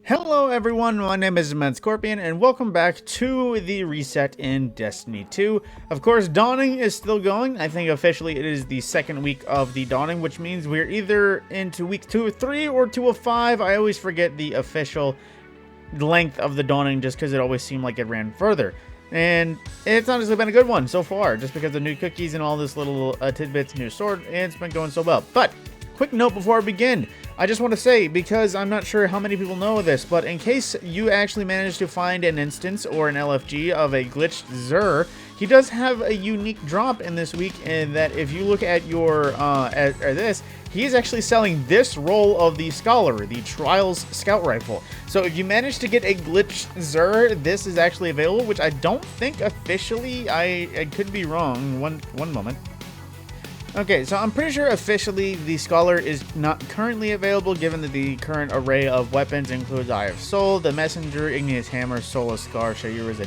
Hello everyone, my name is Mad Scorpion, and welcome back to the reset in Destiny 2. Of course, Dawning is still going. I think officially it is the second week of the Dawning, which means we're either into week 2 of 3 or 2 of 5. I always forget the official length of the Dawning just because it always seemed like it ran further. And it's honestly been a good one so far, just because of new cookies and all this little tidbits, new sword, and it's been going so well. But, quick note before I begin. I just want to say, because I'm not sure how many people know this, but in case you actually managed to find an instance or an LFG of a glitched Xur, he does have a unique drop in this week, in that if you look at your, he is actually selling this roll of the Scholar, the Trials Scout Rifle. So if you manage to get a glitched Xur, this is actually available, which I don't think officially, I could be wrong, one moment. Okay, so I'm pretty sure officially the Scholar is not currently available, given that the current array of weapons includes Eye of Soul, the Messenger, Igneous Hammer, Soulless Scar, Shayura's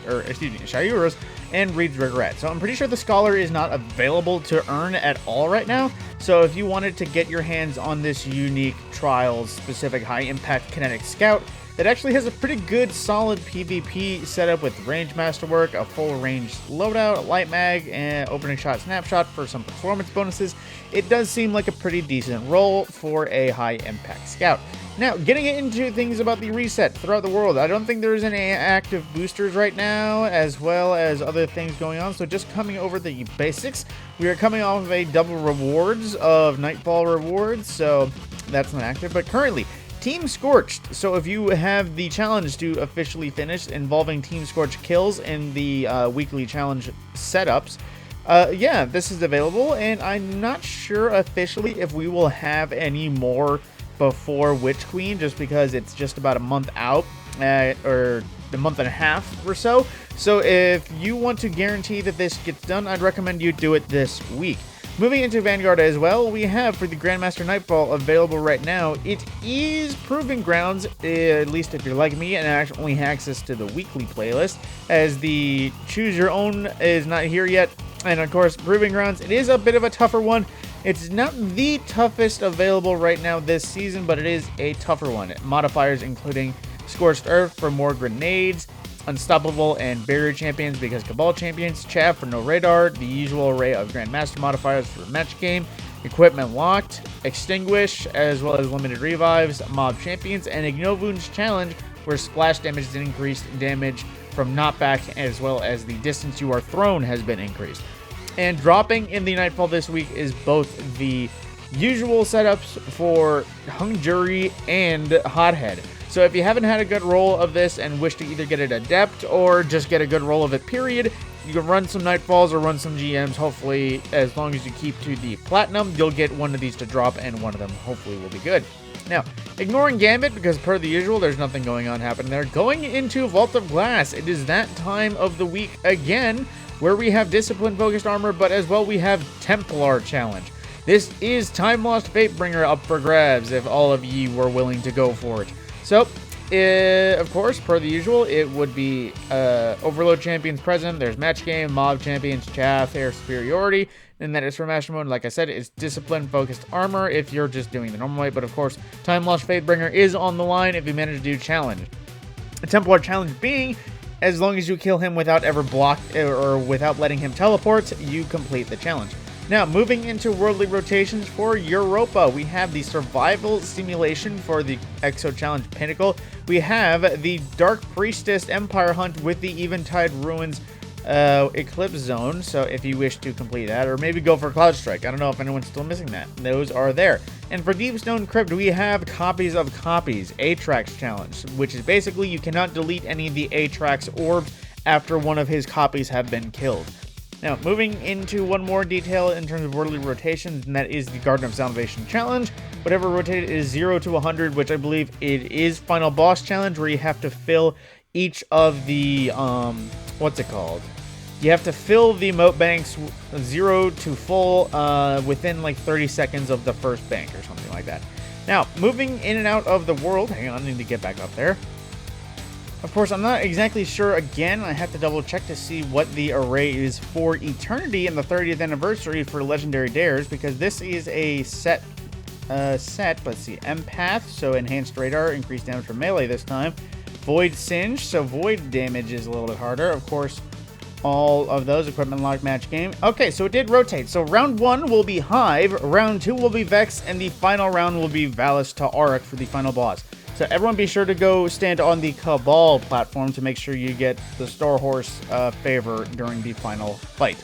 Shayura's, and Reed's Regret. So I'm pretty sure the Scholar is not available to earn at all right now. So if you wanted to get your hands on this unique Trials specific high impact kinetic scout, that actually has a pretty good solid PvP setup with range masterwork, a full range loadout, a light mag, and opening shot snapshot for some performance bonuses. It does seem like a pretty decent roll for a high impact scout. Now, getting into things about the reset throughout the world, I don't think there's any active boosters right now, as well as other things going on. So just coming over the basics, we are coming off of a double rewards of Nightfall rewards, so that's not active. But currently, Team Scorched. So if you have the challenge to officially finish involving Team Scorched kills in the weekly challenge setups, yeah, this is available, and I'm not sure officially if we will have any more before Witch Queen, just because it's just about a month out, or a month and a half or so. So if you want to guarantee that this gets done, I'd recommend you do it this week. Moving into Vanguard as well, we have for the Grandmaster Nightfall available right now. It is Proving Grounds, at least if you're like me and actually have access to the weekly playlist, as the Choose Your Own is not here yet. And of course, Proving Grounds, it is a bit of a tougher one. It's not the toughest available right now this season, but it is a tougher one. Modifiers including Scorched Earth for more grenades, Unstoppable and Barrier Champions because Cabal Champions, Chaff for no radar, the usual array of Grandmaster modifiers for match game, Equipment Locked, Extinguish, as well as Limited Revives, Mob Champions, and Ignovoon's Challenge, where splash damage is increased, damage from knockback, as well as the distance you are thrown has been increased. And dropping in the Nightfall this week is both the usual setups for Hung Jury and Hothead. So if you haven't had a good roll of this and wish to either get it Adept or just get a good roll of it, period, you can run some Nightfalls or run some GMs. Hopefully, as long as you keep to the Platinum, you'll get one of these to drop, and one of them hopefully will be good. Now, ignoring Gambit, because per the usual, there's nothing going on happening there. Going into Vault of Glass, it is that time of the week again, where we have Discipline-focused armor, but as well we have Templar Challenge. This is Time Lost Fatebringer up for grabs, if all of ye were willing to go for it. So, of course, per the usual, it would be Overload Champions present. There's Match Game, Mob Champions, Chaff, Air Superiority, and that is for Master Mode. Like I said, it's Discipline-focused armor if you're just doing the normal way. But of course, Time Lost Fatebringer is on the line if you manage to do Challenge. The Templar Challenge being, as long as you kill him without ever or without letting him teleport, you complete the challenge. Now, moving into worldly rotations for Europa, we have the Survival Simulation for the Exo Challenge Pinnacle. We have the Dark Priestess Empire Hunt with the Eventide Ruins Eclipse Zone, so if you wish to complete that, or maybe go for Cloud Strike. I don't know if anyone's still missing that. Those are there. And for Deepstone Crypt, we have Copies of Copies, Atrax Challenge, which is basically you cannot delete any of the Atrax orbs after one of his copies have been killed. Now, moving into one more detail in terms of worldly rotations, and that is the Garden of Salvation Challenge. Whatever rotated is 0 to 100, which I believe it is Final Boss Challenge, where you have to fill each of the, what's it called? You have to fill the moat banks 0 to full within like 30 seconds of the first bank or something like that. Now, moving in and out of the world, hang on, I need to get back up there. Of course, I'm not exactly sure. Again, I have to double check to see what the array is for Eternity and the 30th anniversary for Legendary Dares, because this is a set set. Let's see, Empath, so enhanced radar, increased damage from melee this time. Void Singe, so void damage is a little bit harder. Of course, all of those equipment lock match game. Okay, so it did rotate. So round 1 will be Hive, round 2 will be Vex, and the final round will be Valis to Auric for the final boss. So everyone be sure to go stand on the Cabal platform to make sure you get the Star Horse favor during the final fight.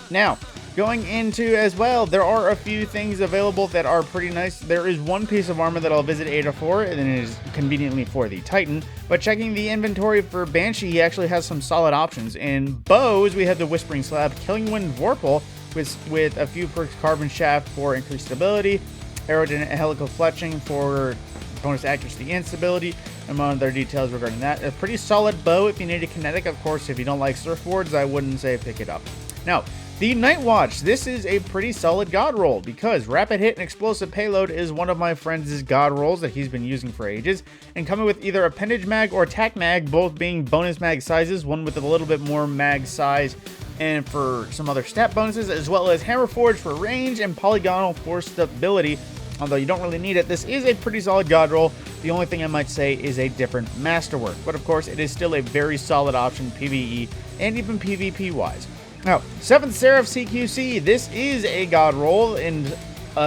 Now, going into as well, there are a few things available that are pretty nice. There is one piece of armor that I'll visit Ada for, and it is conveniently for the Titan. But checking the inventory for Banshee, he actually has some solid options. In bows, we have the Whispering Slab, Killing Wind Vorpal, with a few perks, Carbon Shaft for increased stability, Aerodynamic Helical Fletching for bonus accuracy and stability, among other details regarding that. A pretty solid bow if you need a kinetic. Of course, if you don't like surfboards, I wouldn't say pick it up. Now, the Night Watch. This is a pretty solid god roll because rapid hit and explosive payload is one of my friend's god rolls that he's been using for ages, and coming with either appendage mag or tac mag, both being bonus mag sizes, one with a little bit more mag size and for some other stat bonuses, as well as Hammer Forge for range and Polygonal for stability. Although you don't really need it, this is a pretty solid god roll. The only thing I might say is a different masterwork, but of course it is still a very solid option PvE and even PvP wise. Now, 7th Seraph CQC, this is a god roll in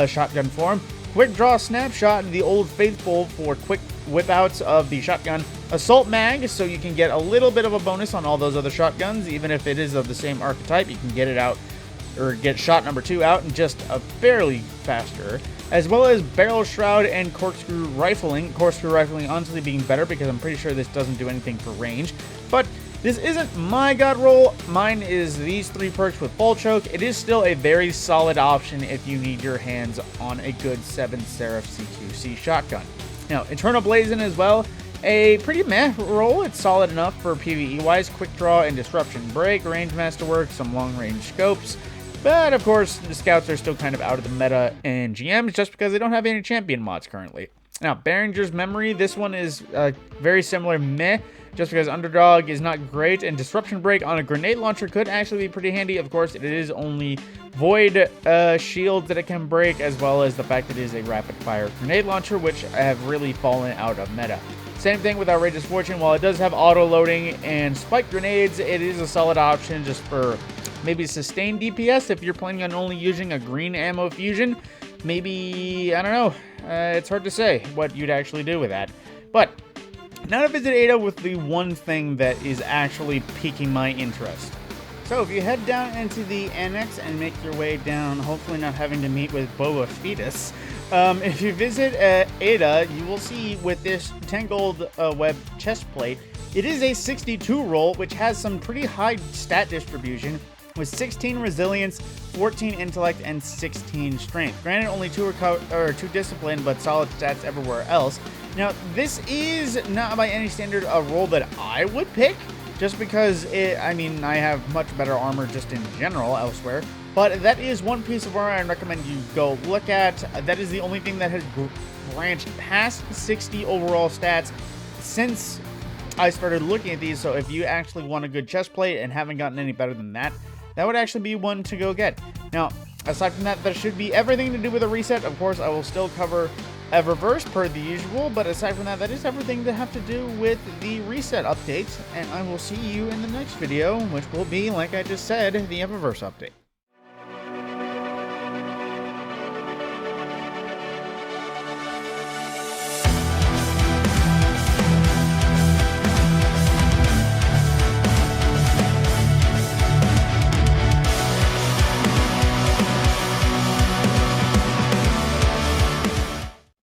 shotgun form. Quick Draw Snapshot, the Old Faithful for quick whip outs of the shotgun. Assault Mag, so you can get a little bit of a bonus on all those other shotguns, even if it is of the same archetype. You can get it out, or get shot number 2 out in just a fairly faster. As well as Barrel Shroud and Corkscrew Rifling. Corkscrew Rifling honestly being better because I'm pretty sure this doesn't do anything for range. But this isn't my god roll. Mine is these 3 perks with Full Choke. It is still a very solid option if you need your hands on a good 7th Seraph CQC shotgun. Now, Eternal Blazon as well. A pretty meh roll. It's solid enough for PvE wise. Quick Draw and Disruption Break. Range Masterwork. Some long range scopes. But, of course, the scouts are still kind of out of the meta in GMs just because they don't have any champion mods currently. Now, Behringer's Memory, this one is very similar meh, just because Underdog is not great, and Disruption Break on a grenade launcher could actually be pretty handy. Of course, it is only Void shields that it can break, as well as the fact that it is a rapid-fire grenade launcher, which have really fallen out of meta. Same thing with Outrageous Fortune. While it does have auto-loading and spike grenades, it is a solid option just for maybe sustained DPS if you're planning on only using a green ammo fusion. Maybe, I don't know, it's hard to say what you'd actually do with that. But now to visit Ada with the one thing that is actually piquing my interest. So if you head down into the annex and make your way down, hopefully not having to meet with Boba Fetus, if you visit Ada, you will see with this 10 gold web chest plate, it is a 62 roll, which has some pretty high stat distribution, with 16 resilience, 14 intellect, and 16 strength. Granted, only 2 discipline, but solid stats everywhere else. Now, this is not by any standard a roll that I would pick, just because I have much better armor just in general elsewhere. But that is one piece of armor I recommend you go look at. That is the only thing that has branched past 60 overall stats since I started looking at these. So if you actually want a good chest plate and haven't gotten any better than that, that would actually be one to go get. Now, aside from that, that should be everything to do with a reset. Of course, I will still cover Eververse per the usual, but aside from that, that is everything to have to do with the reset updates, and I will see you in the next video, which will be, like I just said, the Eververse update.